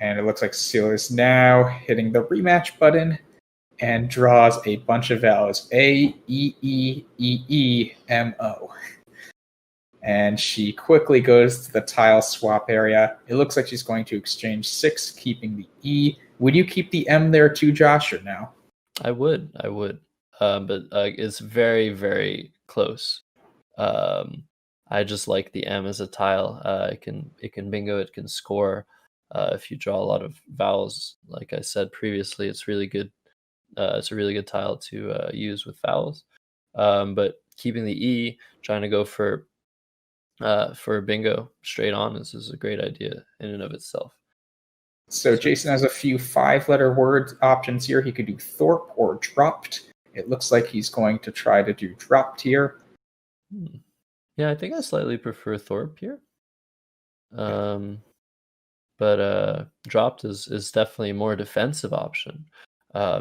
And it looks like Cecilia is now hitting the rematch button and draws a bunch of vowels. A, E, E, E, E, M, O. And she quickly goes to the tile swap area. It looks like she's going to exchange 6, keeping the E. Would you keep the M there too, Josh, or no? I would. But it's very, very close. I just like the M as a tile. It can bingo, it can score. If you draw a lot of vowels, like I said previously, it's really good. It's a really good tile to use with vowels. But keeping the E, trying to go for bingo straight on is a great idea in and of itself. So Jason has a few 5-letter word options here. He could do Thorpe or dropped. It looks like he's going to try to do dropped here. Yeah, I think I slightly prefer Thorpe here. But dropped is definitely a more defensive option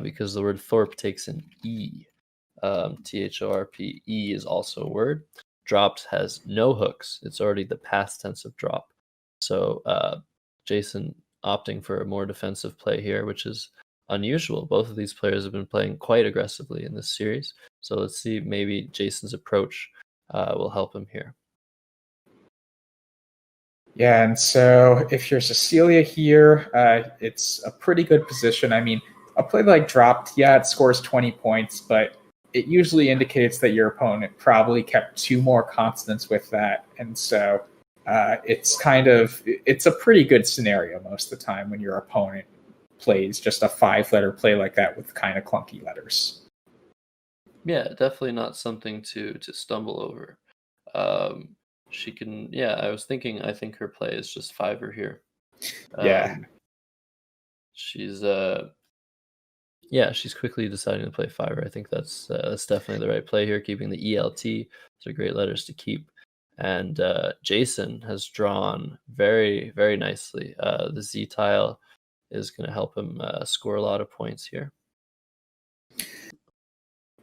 because the word Thorpe takes an E. Thorpe. E is also a word. Dropped has no hooks. It's already the past tense of drop. So Jason opting for a more defensive play here, which is unusual. Both of these players have been playing quite aggressively in this series. So let's see, maybe Jason's approach will help him here. Yeah, and so if you're Cecilia here, it's a pretty good position. I mean, a play like dropped, yeah, it scores 20 points, but it usually indicates that your opponent probably kept 2 more consonants with that. And so it's a pretty good scenario most of the time when your opponent plays just a 5-letter play like that with kind of clunky letters. Yeah, definitely not something to stumble over. She can, I think her play is just 5er here. She's she's quickly deciding to play 5er. I think that's definitely the right play here, keeping the ELT. Those are great letters to keep. And Jason has drawn very, very nicely. The Z tile is going to help him score a lot of points here.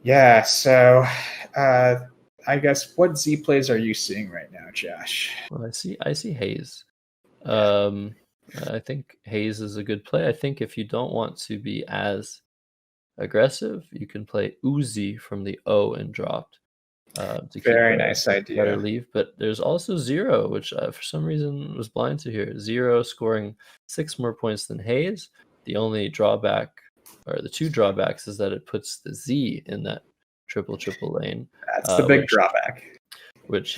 Yeah, so I guess what Z plays are you seeing right now, Josh? Well, I see Hayes. I think Hayes is a good play. I think if you don't want to be as aggressive, you can play Uzi from the O and dropped. Very nice idea. Better leave, but there's also Zero, which for some reason was blind to here. Zero scoring 6 more points than Hayes. The only drawback, or the 2 drawbacks, is that it puts the Z in that triple lane. That's the big drawback. Which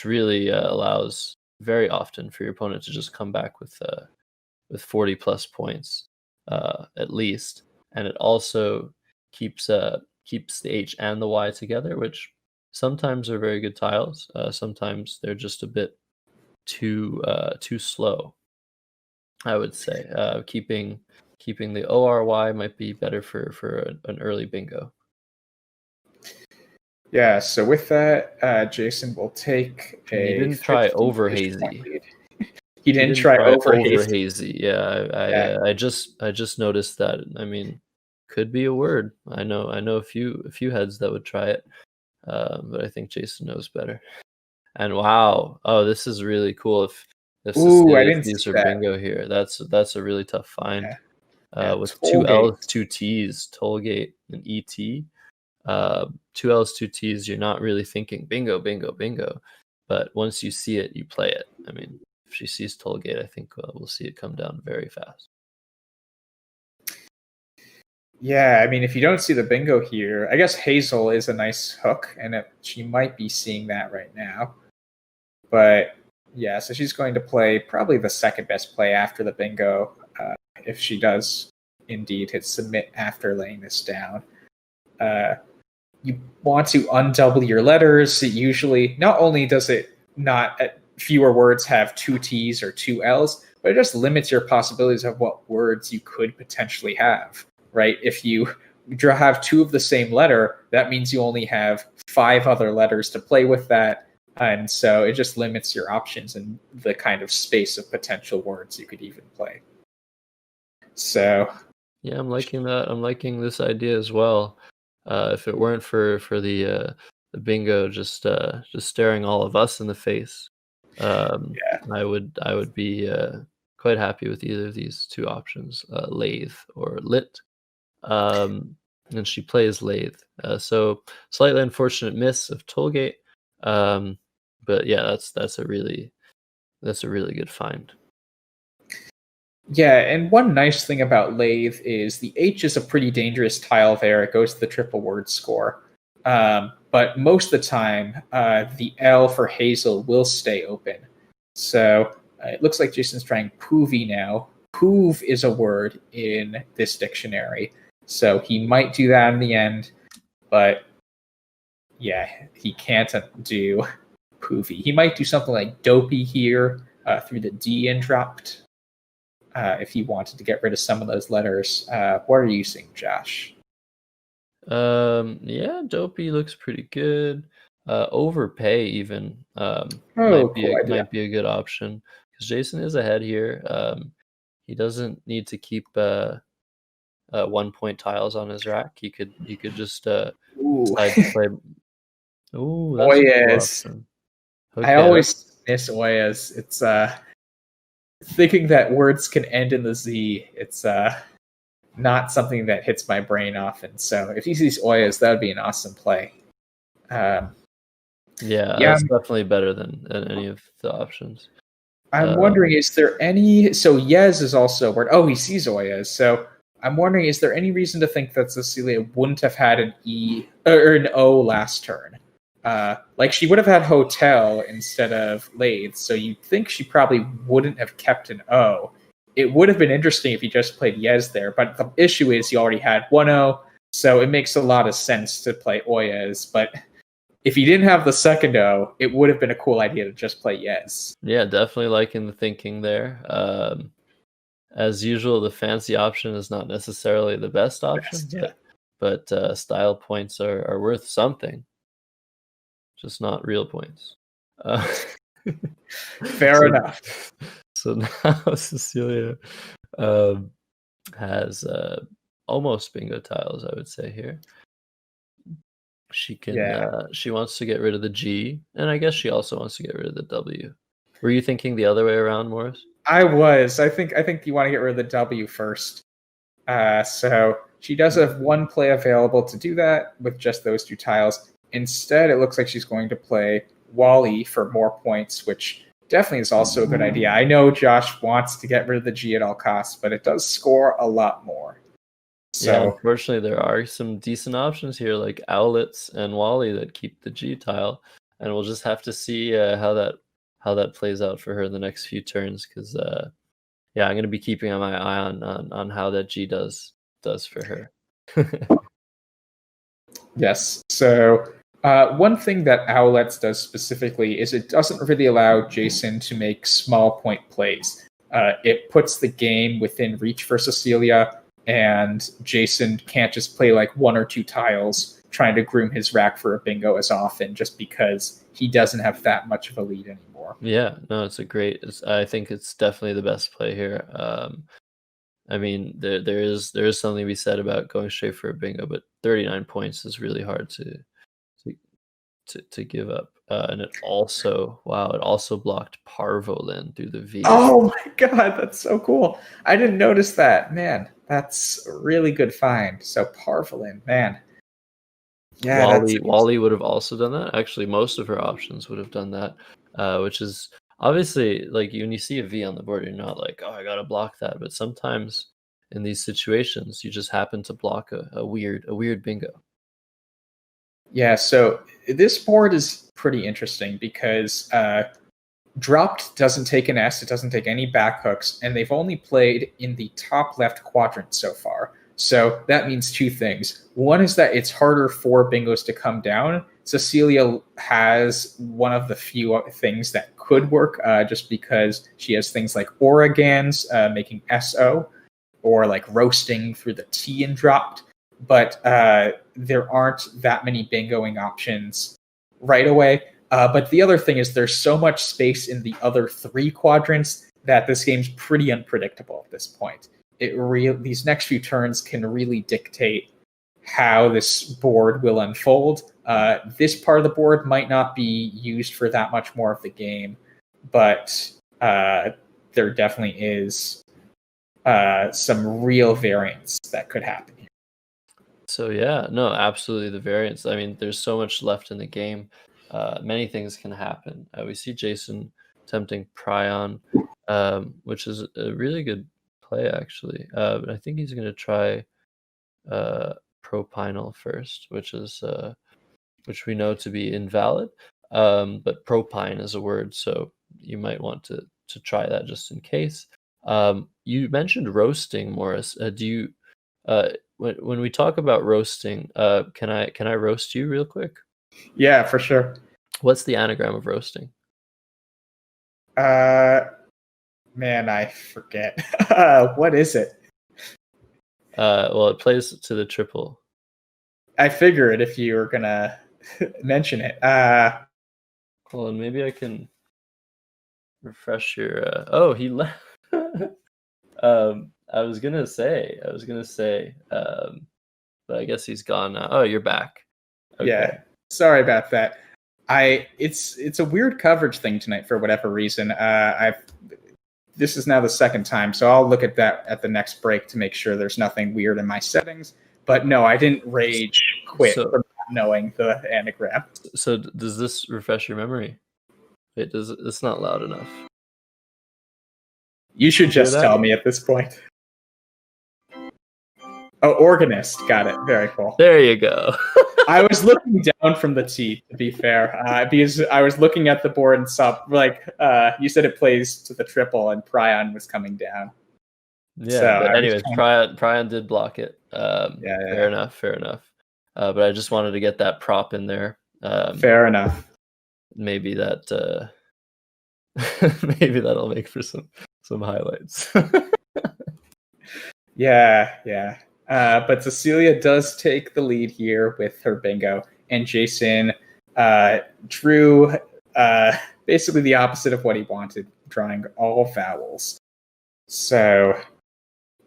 really allows very often for your opponent to just come back with 40 plus points at least, and it also keeps the H and the Y together, which sometimes are very good tiles. Sometimes they're just a bit too slow, I would say. Keeping the ORY might be better for an early bingo. Yeah, so with that, Jason will take He didn't try over hazy. He didn't try over hazy. Yeah, I just noticed that. I mean, could be a word. I know a few heads that would try it, but I think Jason knows better. And wow, this is really cool. If these are bingo here, that's a really tough find. With 2 L's, 2 T's, Tollgate and ET. 2 L's, 2 T's, you're not really thinking bingo, bingo, bingo. But once you see it, you play it. I mean, if she sees Tollgate, I think we'll see it come down very fast. Yeah, I mean, if you don't see the bingo here, I guess Hazel is a nice hook, and she might be seeing that right now. But yeah, so she's going to play probably the second best play after the bingo, if she does indeed hit submit after laying this down. You want to undouble your letters. It usually, not only does it not fewer words have 2 T's or 2 L's, but it just limits your possibilities of what words you could potentially have, right? If you have 2 of the same letter, that means you only have 5 other letters to play with that. And so it just limits your options and the kind of space of potential words you could even play. So yeah, I'm liking that. I'm liking this idea as well. If it weren't for the bingo just staring all of us in the face, I would be quite happy with either of these two options, lathe or lit. And she plays lathe. So slightly unfortunate miss of Tollgate. But yeah, that's a really good find. Yeah, and one nice thing about lathe is the H is a pretty dangerous tile there. It goes to the triple word score. But most of the time, the L for Hazel will stay open. So it looks like Jason's trying poovy now. Poov is a word in this dictionary. So he might do that in the end, but yeah, he can't do poovy. He might do something like dopey here through the D and dropped if he wanted to get rid of some of those letters. What are you seeing, Josh? Yeah, dopey looks pretty good. Overpay even Cool might be a good option because Jason is ahead here. He doesn't need to keep 1 point tiles on his rack. He could just decide to play. Ooh, that's a cool option. Okay, I always miss Oyas. It's thinking that words can end in the Z. It's not something that hits my brain often. So if he sees Oyas, that would be an awesome play. Yeah, that's definitely better than any of the options. I'm wondering, is there any... So Yes is also a word. Oh, he sees Oyas. So I'm wondering, is there any reason to think that Cecilia wouldn't have had an E or an O last turn? Like she would have had hotel instead of lathe, so you'd think she probably wouldn't have kept an O. It would have been interesting if he just played Yes there, but the issue is he already had 1-0, so it makes a lot of sense to play Oyas, but if he didn't have the second O, it would have been a cool idea to just play Yes. Yeah, definitely liking the thinking there. As usual, the fancy option is not necessarily the best option, but style points are worth something. Just not real points. Fair enough. So now Cecilia has almost bingo tiles, I would say here. She can. She wants to get rid of the G, and I guess she also wants to get rid of the W. Were you thinking the other way around, Morris? I was. I think you want to get rid of the W first. So she does have one play available to do that with just those two tiles. Instead, it looks like she's going to play Wally for more points, which definitely is also a good idea. I know Josh wants to get rid of the G at all costs, but it does score a lot more. So, yeah, unfortunately, there are some decent options here, like Owlets and Wally, that keep the G tile, and we'll just have to see how that plays out for her in the next few turns. Because yeah, I'm going to be keeping my eye on how that G does for her. Yes. So one thing that Owlets does specifically is it doesn't really allow Jason to make small point plays. It puts the game within reach for Cecilia, and Jason can't just play like one or two tiles trying to groom his rack for a bingo as often just because he doesn't have that much of a lead anymore. Yeah, no, I think it's definitely the best play here. I mean, there is something to be said about going straight for a bingo, but 39 points is really hard to give up. And it also blocked Parvolin through the V. Oh my god, that's so cool! I didn't notice that. Man, that's a really good find. So Parvolin, man. Yeah, Wally would have also done that. Actually, most of her options would have done that, which is obviously like when you see a V on the board, you're not like, oh, I gotta block that. But sometimes in these situations, you just happen to block a weird bingo. Yeah, so this board is pretty interesting because dropped doesn't take an S, it doesn't take any back hooks, and they've only played in the top left quadrant so far. So that means two things. One is that it's harder for bingos to come down. Cecilia has one of the few things that could work just because she has things like Oregans making SO or like roasting through the T and dropped. But there aren't that many bingoing options right away. But the other thing is there's so much space in the other three quadrants that this game's pretty unpredictable at this point. These next few turns can really dictate how this board will unfold. This part of the board might not be used for that much more of the game, but there definitely is some real variance that could happen here. So yeah, no, absolutely the variance. I mean, there's so much left in the game. Many things can happen. We see Jason attempting Prion, which is a really good play actually. But I think he's going to try propinal first, which is which we know to be invalid. But propine is a word, so you might want to try that just in case. You mentioned roasting, Morris. Do you when we talk about roasting, can I roast you real quick? Yeah, for sure. What's the anagram of roasting? Man, I forget. What is it? Well, it plays to the triple. I figured if you were gonna mention it. Hold on, maybe I can refresh your. Oh, he left. I was gonna say, but I guess he's gone now. Oh, you're back. Okay. Yeah, sorry about that. It's a weird coverage thing tonight for whatever reason. This is now the second time, so I'll look at that at the next break to make sure there's nothing weird in my settings. But no, I didn't rage quit for not knowing the anagram. So does this refresh your memory? Wait, it's not loud enough. You should just tell me at this point. Oh, organist. Got it. Very cool. There you go. I was looking down from the T, to be fair, because I was looking at the board and saw, you said it plays to the triple and Prion was coming down. Yeah, so but anyways, Prion did block it. Fair enough. But I just wanted to get that prop in there. Fair enough. Maybe that maybe that'll make for some highlights. Yeah. But Cecilia does take the lead here with her bingo, and Jason drew basically the opposite of what he wanted, drawing all vowels. So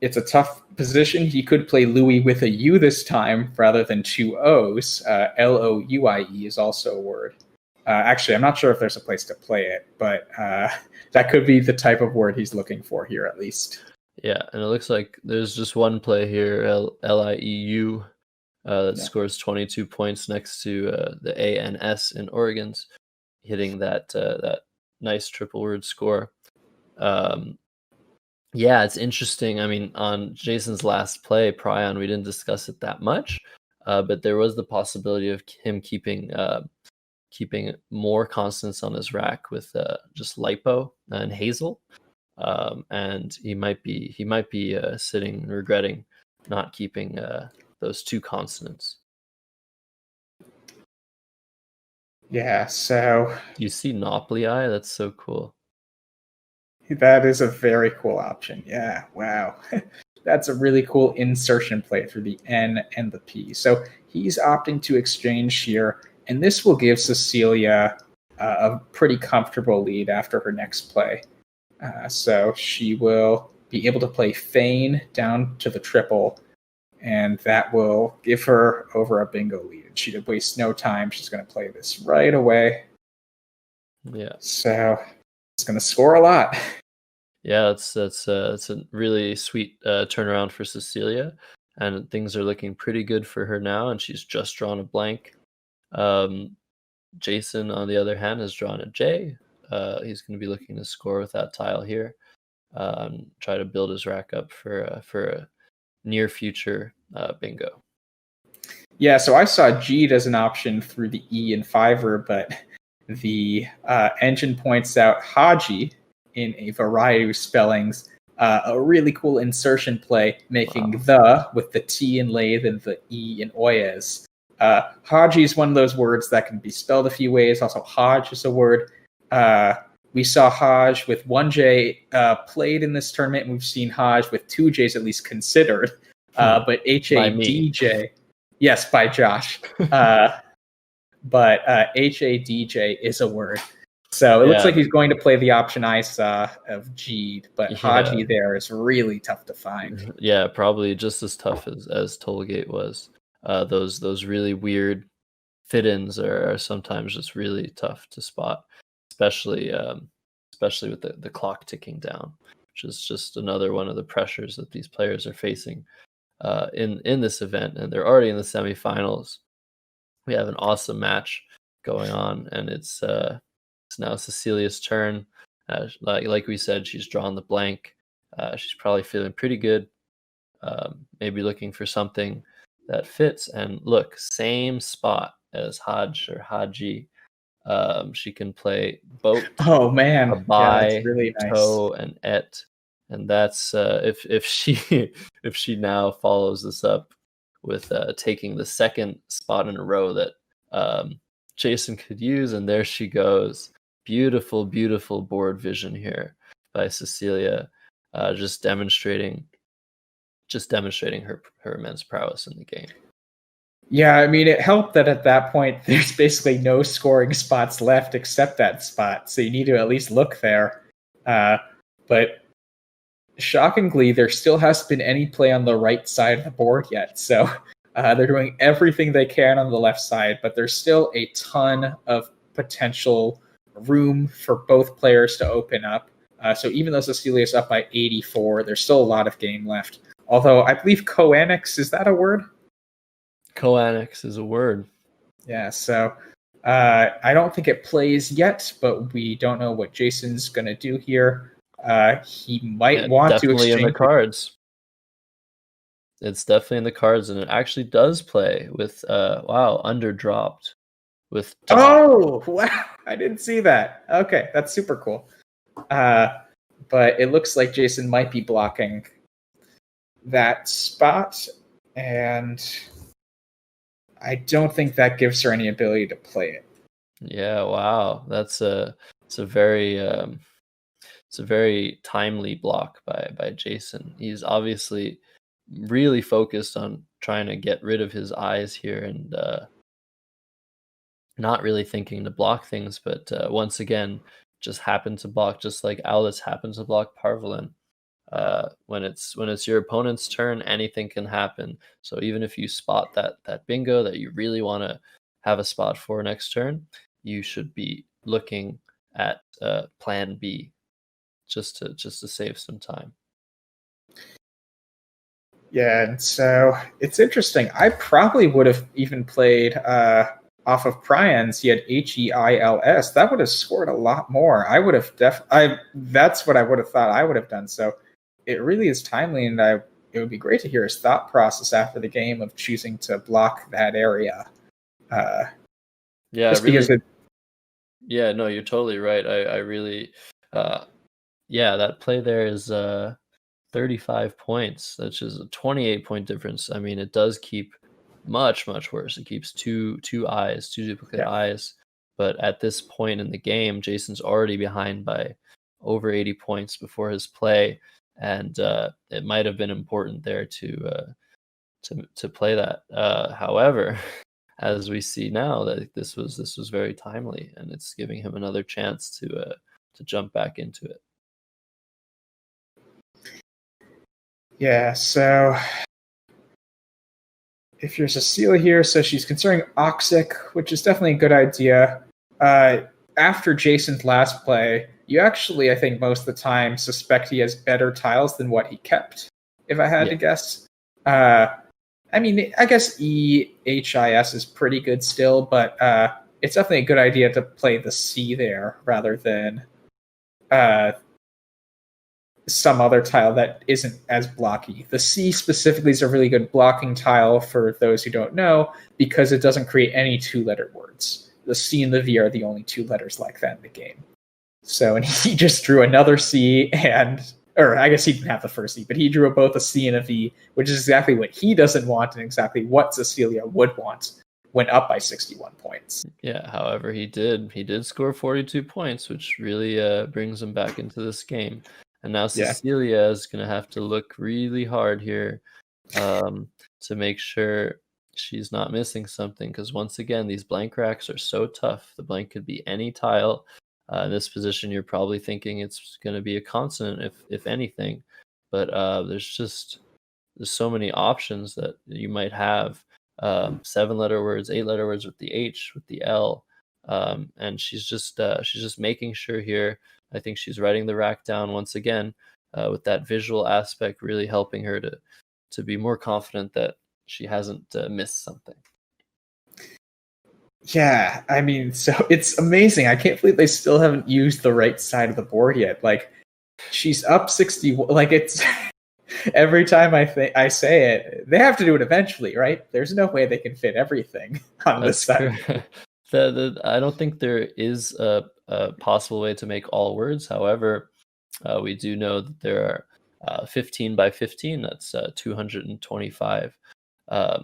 it's a tough position. He could play Louis with a U this time rather than two O's. Louie is also a word. Actually, I'm not sure if there's a place to play it, but that could be the type of word he's looking for here, at least. Yeah, and it looks like there's just one play here, Lieu, that scores 22 points next to the ANS in Oregon's, hitting that nice triple word score. Yeah, it's interesting. I mean, on Jason's last play, Prion, we didn't discuss it that much, but there was the possibility of him keeping more constants on his rack with just Lipo and Hazel. And he might be sitting regretting not keeping those two consonants. Yeah, so you see Noplii? That's so cool. That is a very cool option. Yeah, wow. That's a really cool insertion play through the N and the P. So he's opting to exchange here, and this will give Cecilia a pretty comfortable lead after her next play. So she will be able to play Feign down to the triple, and that will give her over a bingo lead. And she'd waste no time. She's going to play this right away. Yeah. So it's going to score a lot. Yeah, it's a really sweet turnaround for Cecilia, and things are looking pretty good for her now. And she's just drawn a blank. Jason, on the other hand, has drawn a J. He's going to be looking to score with that tile here. Try to build his rack up for a near future bingo. Yeah, so I saw G'd as an option through the E and Fiverr, but the engine points out Haji in a variety of spellings, a really cool insertion play, making the with the T in lathe and the E in oyez. Haji is one of those words that can be spelled a few ways. Also, Haj is a word. We saw Haj with one J played in this tournament, and we've seen Haj with two J's at least considered. But H-A-D-J, yes, by Josh. But H-A-D-J is a word. So it looks like he's going to play the option I saw of G, but Haji there is really tough to find. Yeah, probably just as tough as Tollgate was. Those really weird fit-ins are sometimes just really tough to spot, especially especially with the clock ticking down, which is just another one of the pressures that these players are facing in this event. And they're already in the semifinals. We have an awesome match going on, and it's now Cecilia's turn. Like we said, she's drawn the blank. She's probably feeling pretty good. Maybe looking for something that fits. And look, same spot as Hajj or Haji. She can play boat, Oh man, yeah, that's abai, really nice. toe, and et. And that's if she if she now follows this up with taking the second spot in a row that Jason could use, and there she goes. Beautiful, beautiful board vision here by Cecilia, just demonstrating her immense prowess in the game. Yeah, I mean, it helped that at that point there's basically no scoring spots left except that spot, so you need to at least look there. But shockingly, there still hasn't been any play on the right side of the board yet. So they're doing everything they can on the left side, but there's still a ton of potential room for both players to open up. So even though Cecilia's up by 84, there's still a lot of game left. Although I believe co-annex, is that a word? Co-annex is a word. Yeah, so I don't think it plays yet, but we don't know what Jason's going to do here. He might want to exchange. Definitely in the cards. It's definitely in the cards, and it actually does play with, wow, underdropped. With oh, wow, I didn't see that. Okay, that's super cool. But it looks like Jason might be blocking that spot, and I don't think that gives her any ability to play it. Yeah, wow, it's a very timely block by Jason. He's obviously really focused on trying to get rid of his eyes here, and not really thinking to block things, but once again, just happened to block, just like Alice happened to block Parvalin. When it's your opponent's turn, anything can happen. So even if you spot that bingo that you really want to have a spot for next turn, you should be looking at plan B, just to save some time. Yeah, and so it's interesting. I probably would have even played off of Prions. He had HEILS. That would have scored a lot more. I would have that's what I would have thought I would have done. So it really is timely, and it would be great to hear his thought process after the game of choosing to block that area. Yeah, just really, because yeah, no, you're totally right. I really, yeah, that play there is 35 points. That's just a 28-point difference. I mean, it does keep much worse. It keeps two duplicate eyes. But at this point in the game, Jason's already behind by over 80 points before his play, and it might have been important there to play that. However, as we see now, that this was very timely, and it's giving him another chance to jump back into it. Yeah, so if you're Cecilia here, so she's considering Oxic, which is definitely a good idea. After Jason's last play, you actually, I think, most of the time suspect he has better tiles than what he kept, if I had to guess. I mean, I guess EHIS is pretty good still, but it's definitely a good idea to play the C there rather than some other tile that isn't as blocky. The C specifically is a really good blocking tile for those who don't know, because it doesn't create any two-letter words. The C and the V are the only two letters like that in the game. So, and he just drew another C or I guess he didn't have the first C, but he drew both a C and a V, which is exactly what he doesn't want and exactly what Cecilia would want when up by 61 points. Yeah, however, he did score 42 points, which really brings him back into this game. And now Cecilia is going to have to look really hard here to make sure she's not missing something, because once again, these blank racks are so tough. The blank could be any tile. In this position, you're probably thinking it's going to be a consonant, if anything. But there's so many options that you might have. 7-letter words, 8-letter words with the H, with the L. And she's just making sure here I think she's writing the rack down once again, with that visual aspect really helping her to be more confident that she hasn't missed something. Yeah, I mean, so it's amazing. I can't believe they still haven't used the right side of the board yet. Like, she's up 60. Like, it's every time I say it, they have to do it eventually, right? There's no way they can fit everything on this side. I don't think there is a possible way to make all words. However, we do know that there are 15 by 15. That's 225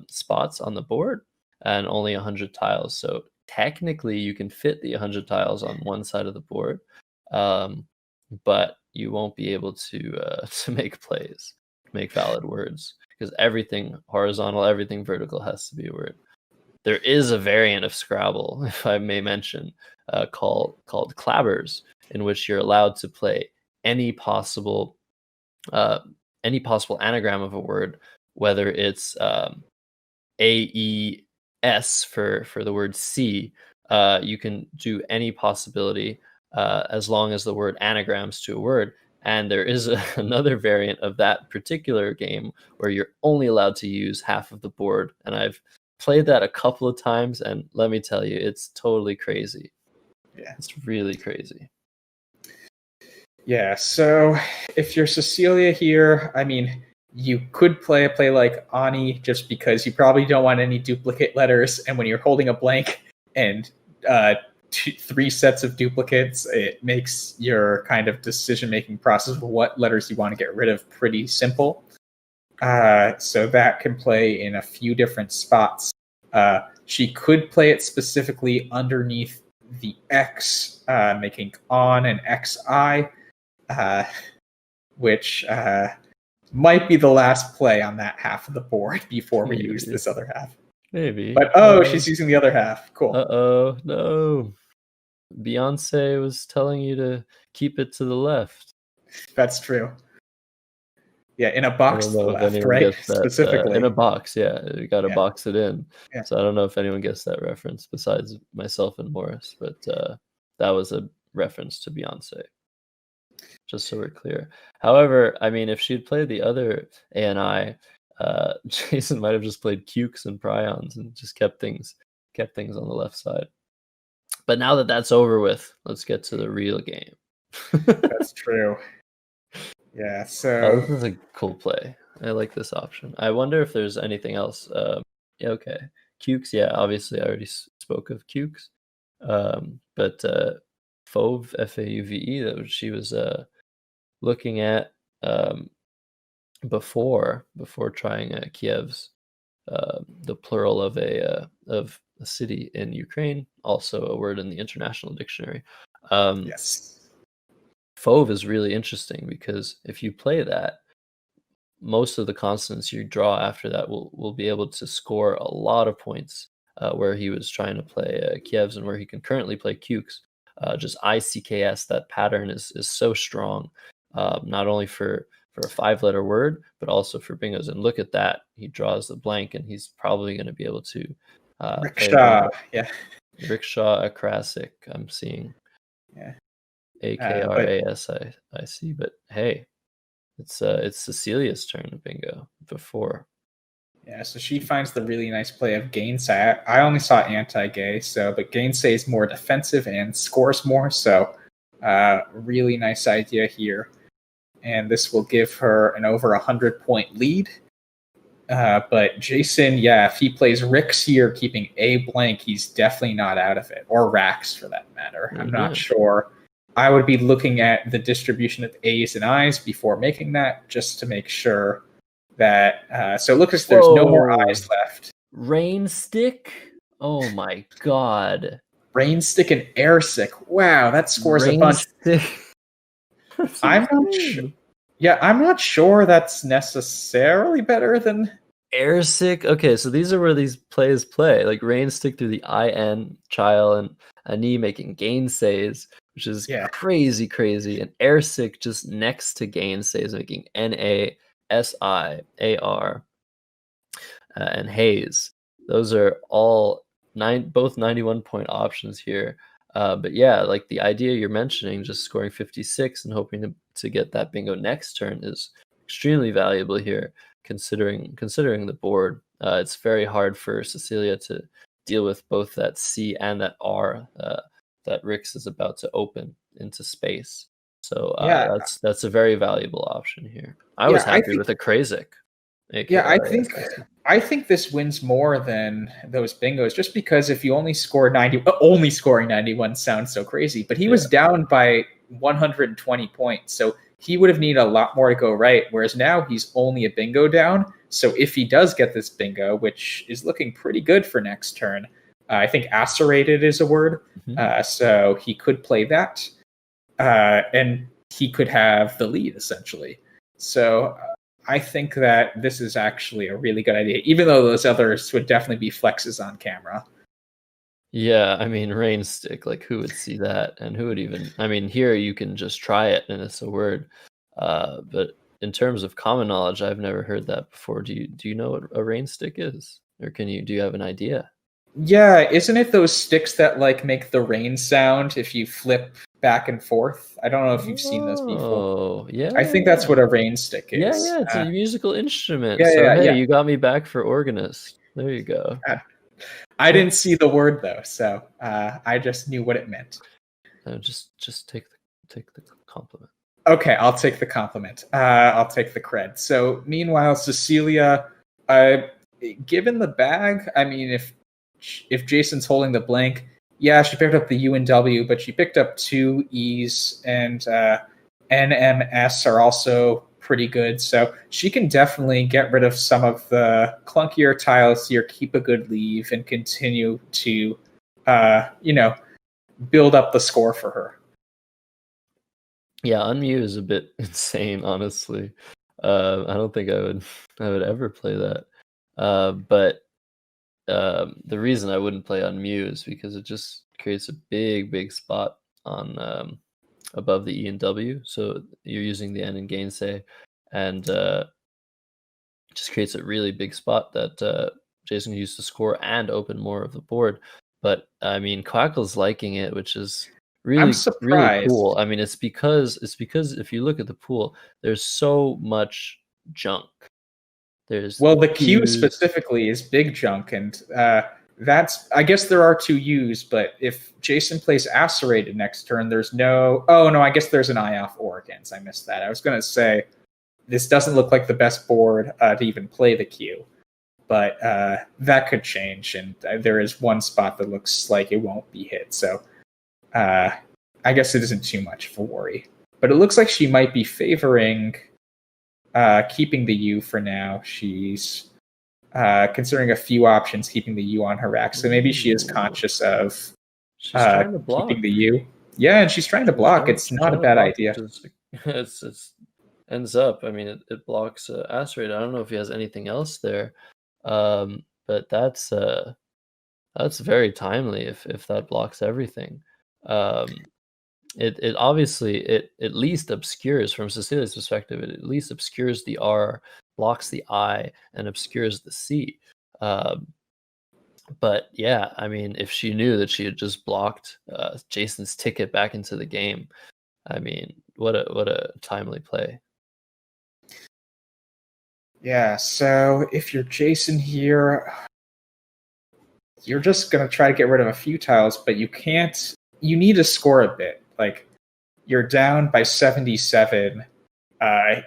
spots on the board, and only 100 tiles. So technically, you can fit the 100 tiles on one side of the board, but you won't be able to make plays, make valid words, because everything horizontal, everything vertical has to be a word. There is a variant of Scrabble, if I may mention, called clabbers, in which you're allowed to play any possible anagram of a word, whether it's AES for the word C. You can do any possibility as long as the word anagrams to a word. And there is another variant of that particular game where you're only allowed to use half of the board. And I've played that a couple of times, and let me tell you, it's totally crazy. Yeah, it's really crazy. Yeah, so if you're Cecilia here, I mean, you could play a play like Ani just because you probably don't want any duplicate letters, and when you're holding a blank and 3 sets of duplicates, it makes your kind of decision-making process of what letters you want to get rid of pretty simple. So that can play in a few different spots. She could play it specifically underneath the X, making on an XI, which might be the last play on that half of the board before we use this other half. Maybe. But she's using the other half. Cool. No. Beyonce was telling you to keep it to the left. That's true. Yeah, in a box to the left, right? Specifically. In a box, yeah. You got to box it in. Yeah. So I don't know if anyone gets that reference besides myself and Morris, but that was a reference to Beyonce. Just so we're clear. However, I mean, if she'd played the other ANI, Jason might have just played Cukes and Prions and just kept things on the left side. But now that that's over with, let's get to the real game. That's true. Yeah, so this is a cool play. I like this option. I wonder if there's anything else. Yeah, okay. Cukes, yeah, obviously I already spoke of Cukes. But Fauve, F-A-U-V-E, that she was looking at before trying Kiev's, the plural of a city in Ukraine, also a word in the International Dictionary. yes. Fauve is really interesting because if you play that, most of the consonants you draw after that will be able to score a lot of points, where he was trying to play Kiev's and where he can currently play Cukes. Just ICKS, that pattern is so strong, not only for a 5-letter word, but also for bingos. And look at that. He draws the blank, and he's probably going to be able to Rickshaw, yeah. Rickshaw Akrasic, I'm seeing. Yeah. AKRAS, I see, but hey, it's Cecilia's turn to bingo before. Yeah, so she finds the really nice play of Gainsay. I only saw anti-gay, but Gainsay is more defensive and scores more, so really nice idea here. And this will give her an over 100-point lead. But Jason, if he plays Ricks here, keeping a blank, he's definitely not out of it, or Racks for that matter. I'm not sure. I would be looking at the distribution of A's and I's before making that, just to make sure that. So look, as there's no more I's left. Rain Stick? Oh my god. Rain Stick and Air Sick. Wow, that scores a bunch. I'm not sure. Yeah, I'm not sure that's necessarily better than Air Sick. Okay, so these are where these plays play. Like Rain Stick through the IN, Chile, and Ani making gainsays, which is crazy. And Air Sick just next to gainsays, making NASIAR, and Haze. Those are all both 91-point options here. But yeah, like the idea you're mentioning, just scoring 56 and hoping to get that bingo next turn is extremely valuable here, considering the board. It's very hard for Cecilia to deal with both that C and that R that Rix is about to open into space. So Yeah, that's a very valuable option here. I was yeah, I happy think with a Krasik. yeah, I think this wins more than those bingos, just because if you only score 90, only scoring 91 sounds so crazy, but he was down by 120 points, so he would have needed a lot more to go right. Whereas now he's only a bingo down. So if he does get this bingo, which is looking pretty good for next turn, I think acerated is a word. So he could play that, and he could have the lead essentially. So I think that this is actually a really good idea, even though those others would definitely be flexes on camera. Yeah, I mean, rain stick, like who would see that? And who would even, I mean, here you can just try it and it's a word. But in terms of common knowledge, I've never heard that before. Do you know what a rain stick is? Or do you have an idea? Yeah, isn't it those sticks that like make the rain sound if you flip back and forth? I don't know if you've seen those before. Oh, yeah, I think that's what a rain stick yeah, is. yeah, it's a musical instrument. Yeah, So yeah, hey, yeah. you got me back for organist. There you go. I didn't see the word though, so I just knew what it meant. Just take the compliment. Okay, I'll take the compliment. I'll take the cred. So meanwhile, Cecilia, given the bag, I mean, if Jason's holding the blank, yeah, she picked up the U and W, but she picked up two E's, and NMS are also pretty good. So she can definitely get rid of some of the clunkier tiles here, keep a good leave, and continue to, build up the score for her. Yeah, Unmute is a bit insane, honestly. I don't think I would ever play that. But the reason I wouldn't play Unmute is because it just creates a big spot on above the E and W. So you're using the N in gainsay, and just creates a really big spot that Jason can use to score and open more of the board. But I mean, Quackle's liking it, which is I'm really surprised. cool. I mean, it's because if you look at the pool, there's so much junk. There's Well, the Q Qs. specifically is big junk, and that's, I guess there are two U's, but if Jason plays acerated next turn, there's no. Oh no, I guess there's an eye off Oregons. I missed that. I was gonna say this doesn't look like the best board to even play the Q, but that could change, and there is one spot that looks like it won't be hit. So I guess it isn't too much of a worry. But it looks like she might be favoring keeping the U for now. She's considering a few options, keeping the U on her rack. So maybe she is conscious of She's trying to block. keeping the U. Yeah, and she's trying to block. It's not a bad idea. It's ends up. I mean, it blocks Asteroid. I don't know if he has anything else there, but that's very timely if that blocks everything. It obviously it at least obscures, from Cecilia's perspective, it at least obscures the R, blocks the I, and obscures the C. But yeah, I mean, if she knew that she had just blocked Jason's ticket back into the game, I mean, what a timely play. Yeah, so if you're Jason here, you're just going to try to get rid of a few tiles, but you can't. You need to score a bit. Like, you're down by 77.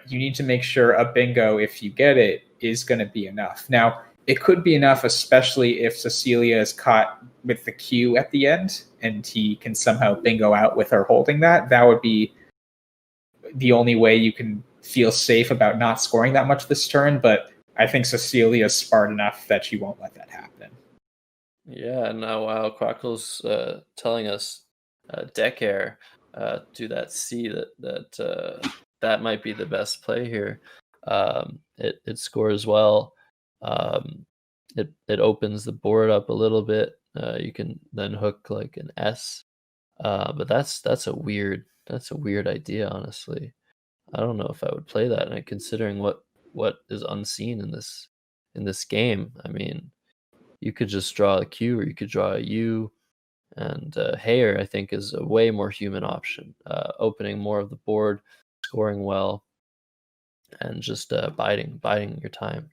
You need to make sure a bingo, if you get it, is going to be enough. Now, it could be enough, especially if Cecilia is caught with the Q at the end and he can somehow bingo out with her holding that. That would be the only way you can feel safe about not scoring that much this turn. But I think Cecilia is smart enough that she won't let that happen. Yeah, now while Quackle's telling us deck air to that C, that might be the best play here. It scores well. It opens the board up a little bit. You can then hook like an S, but that's a weird idea, honestly. I don't know if I would play that, and considering what is unseen in this game. I mean, you could just draw a Q or you could draw a U, And Hayer, I think, is a way more human option, opening more of the board, scoring well, and just biding your time.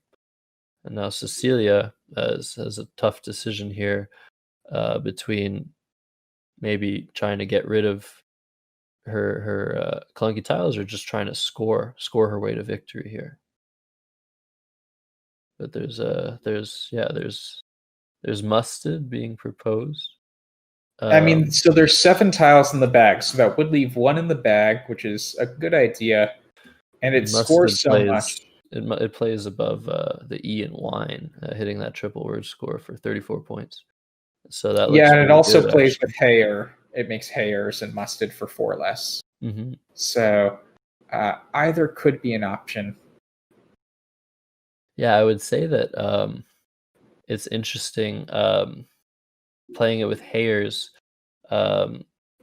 And now Cecilia has a tough decision here between maybe trying to get rid of her clunky tiles or just trying to score her way to victory here. But there's musted being proposed. I mean, so there's 7 tiles in the bag, so that would leave 1 in the bag, which is a good idea. And it scores so much. It plays above the E in wine, hitting that triple word score for 34 points. So that looks and it also good, plays actually. with Hayer. It makes Hayers and musted for 4 less. Mm-hmm. So either could be an option. Yeah, I would say that it's interesting playing it with Hayers.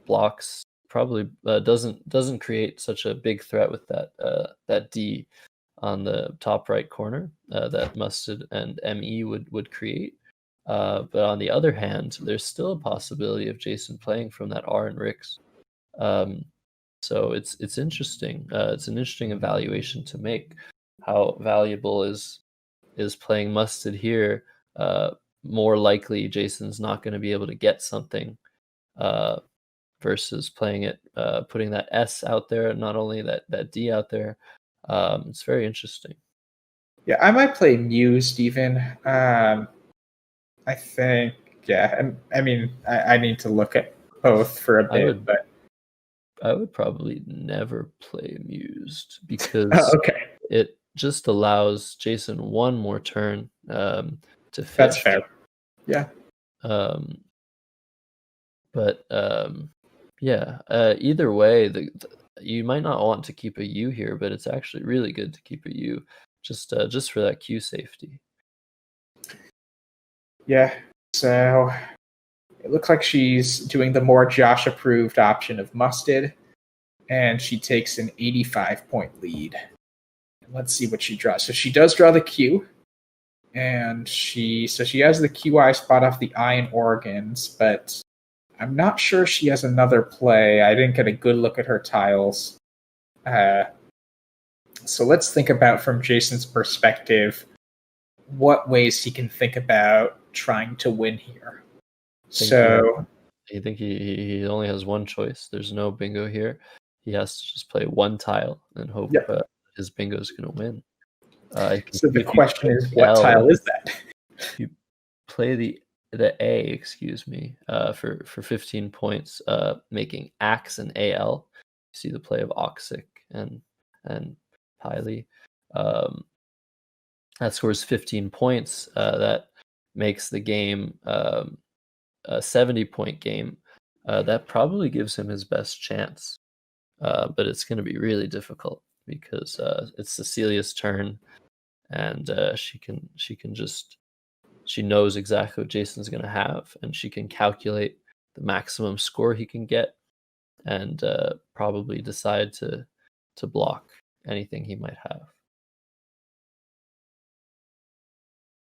Blocks probably doesn't create such a big threat with that D on the top right corner that Musted and ME would create. But on the other hand, there's still a possibility of Jason playing from that R and Rix. So it's interesting. It's an interesting evaluation to make. How valuable is playing Musted here? More likely, Jason's not going to be able to get something versus playing it, putting that S out there, not only that D out there. It's very interesting. Yeah, I might play Mused even. I think, yeah. I mean, I need to look at both for a bit, but I would probably never play Mused because okay, it just allows Jason one more turn to fish. That's fair. Yeah. But yeah. Either way, you might not want to keep a U here, but it's actually really good to keep a U, just for that Q safety. Yeah. So it looks like she's doing the more Josh-approved option of Musted, and she takes an 85-point lead. Let's see what she draws. So she does draw the Q, and she has the QI spot off the I in Oregon's, but I'm not sure she has another play. I didn't get a good look at her tiles. So let's think about, from Jason's perspective, what ways he can think about trying to win here. I think he only has one choice. There's no bingo here. He has to just play one tile and hope his bingo is going to win. So the question is, what tile is that? If you play the A, excuse me, for 15 points, making Axe and AL. You see the play of Oxic and Piley. That scores 15 points. That makes the game a 70-point game. That probably gives him his best chance. But it's going to be really difficult because it's Cecilia's turn, and she knows exactly what Jason's going to have, and she can calculate the maximum score he can get, and probably decide to block anything he might have.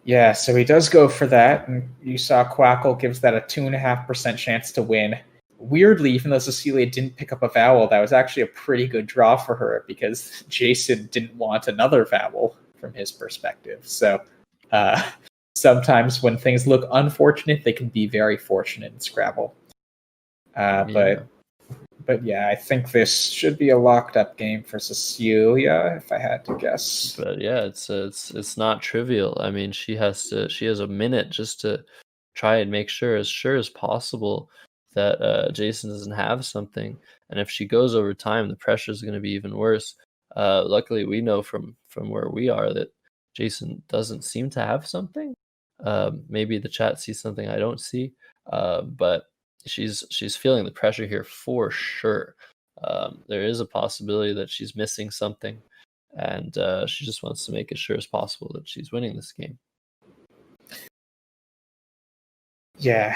Yeah, so he does go for that, and you saw Quackle gives that a 2.5% chance to win. Weirdly, even though Cecilia didn't pick up a vowel, that was actually a pretty good draw for her because Jason didn't want another vowel from his perspective. So sometimes when things look unfortunate, they can be very fortunate in Scrabble. But yeah, I think this should be a locked up game for Cecilia, if I had to guess. But yeah, it's not trivial. I mean, she has a minute just to try and make sure as possible that Jason doesn't have something. And if she goes over time, the pressure is going to be even worse. Luckily, we know from where we are that Jason doesn't seem to have something. Maybe the chat sees something I don't see, but she's feeling the pressure here for sure. There is a possibility that she's missing something, and she just wants to make it sure as possible that she's winning this game. Yeah.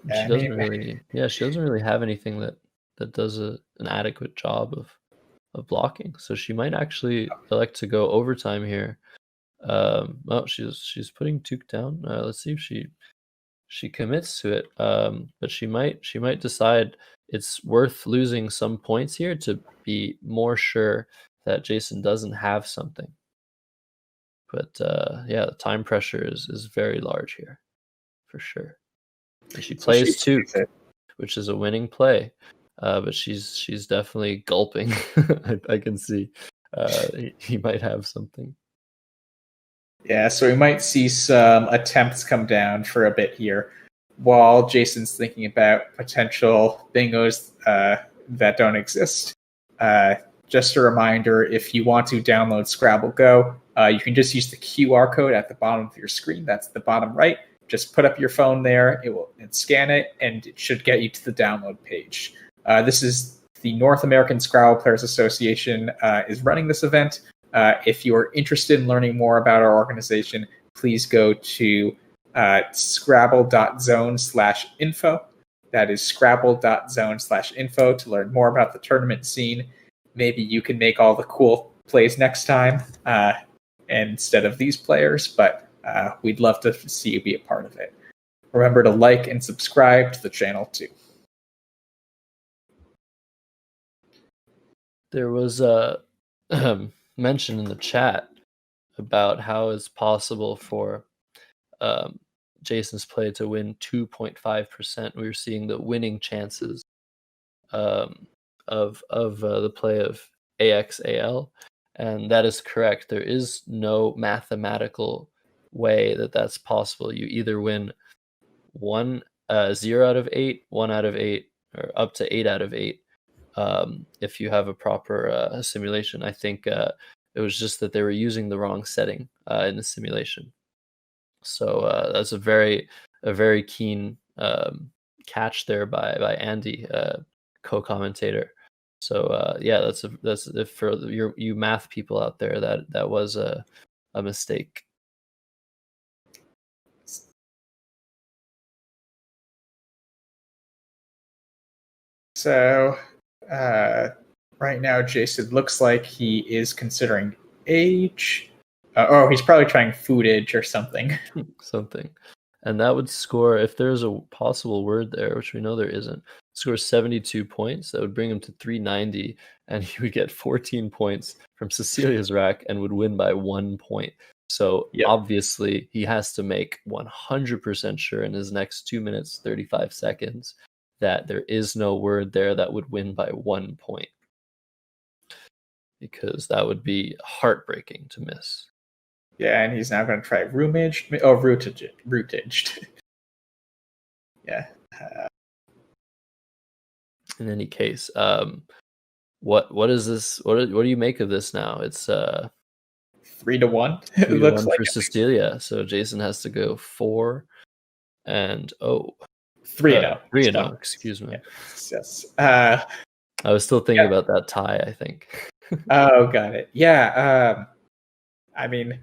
She doesn't really have anything that does an adequate job of blocking. So she might actually elect to go overtime here Oh, she's putting Took down. Let's see if she commits to it. But she might decide it's worth losing some points here to be more sure that Jason doesn't have something. But yeah, the time pressure is very large here, for sure. And she plays Took, which is a winning play. But she's definitely gulping. I can see he might have something. Yeah, so we might see some attempts come down for a bit here while Jason's thinking about potential bingos that don't exist. Just a reminder, if you want to download Scrabble Go, you can just use the QR code at the bottom of your screen. That's the bottom right. Just put up your phone there, and scan it, and it should get you to the download page. This is the North American Scrabble Players Association is running this event. If you are interested in learning more about our organization, please go to scrabble.zone/info. That is scrabble.zone/info to learn more about the tournament scene. Maybe you can make all the cool plays next time instead of these players, but we'd love to see you be a part of it. Remember to like and subscribe to the channel too. There was a mention in the chat about how it's possible for Jason's play to win 2.5%. We were seeing the winning chances of the play of AXAL, and that is correct. There is no mathematical way that that's possible. You either win 0 out of 8, 1 out of 8, or up to 8 out of 8 if you have a proper simulation. I think it was just that they were using the wrong setting in the simulation. So that's a very keen catch there by Andy, co-commentator. So yeah, that's for you math people out there, that was a mistake. So right now, Jason looks like he is considering age. He's probably trying footage or something. Something. And that would score, if there's a possible word there, which we know there isn't, score 72 points. That would bring him to 390, and he would get 14 points from Cecilia's rack and would win by 1 point. So obviously, he has to make 100% sure in his next 2 minutes, 35 seconds that there is no word there that would win by 1 point, because that would be heartbreaking to miss. Yeah, and he's now going to try rootage. Yeah. In any case, what is this? What do you make of this now? It's 3-1. It looks like for Cecilia. So Jason has to go 4 and 3-0. 3-0. Excuse me. Yes. I was still thinking about that tie, I think. Oh, got it. Yeah. I mean,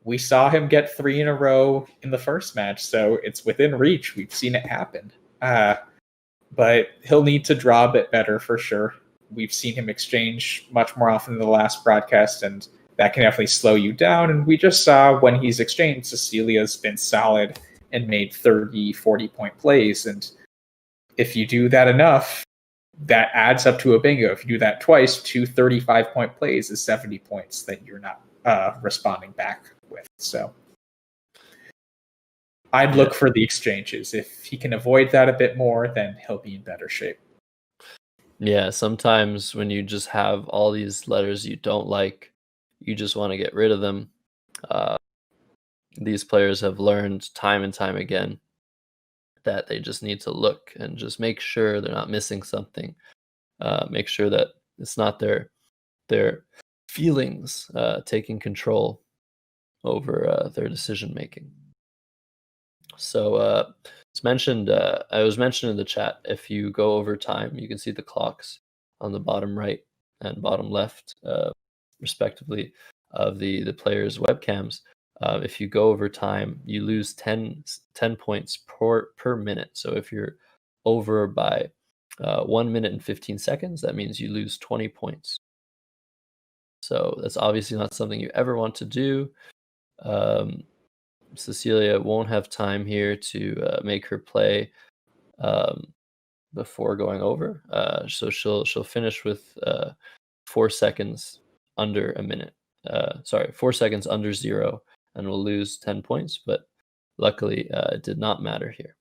we saw him get 3 in a row in the first match, so it's within reach. We've seen it happen. But he'll need to draw a bit better for sure. We've seen him exchange much more often in the last broadcast, and that can definitely slow you down. And we just saw when he's exchanged, Cecilia's been solid and made 30, 40-point plays. And if you do that enough, that adds up to a bingo. If you do that twice, 2 35-point plays is 70 points that you're not responding back with. So I'd look for the exchanges. If he can avoid that a bit more, then he'll be in better shape. Yeah, sometimes when you just have all these letters you don't like, you just want to get rid of them. These players have learned time and time again that they just need to look and just make sure they're not missing something. Make sure that it's not their feelings taking control over their decision making. So it's mentioned. I was mentioned in the chat. If you go over time, you can see the clocks on the bottom right and bottom left, respectively, of the players' webcams. If you go over time, you lose 10 points per minute. So if you're over by 1 minute and 15 seconds, that means you lose 20 points. So that's obviously not something you ever want to do. Cecilia won't have time here to make her play before going over. So she'll finish with 4 seconds under a minute. 4 seconds under 0, and will lose 10 points. But luckily, it did not matter here.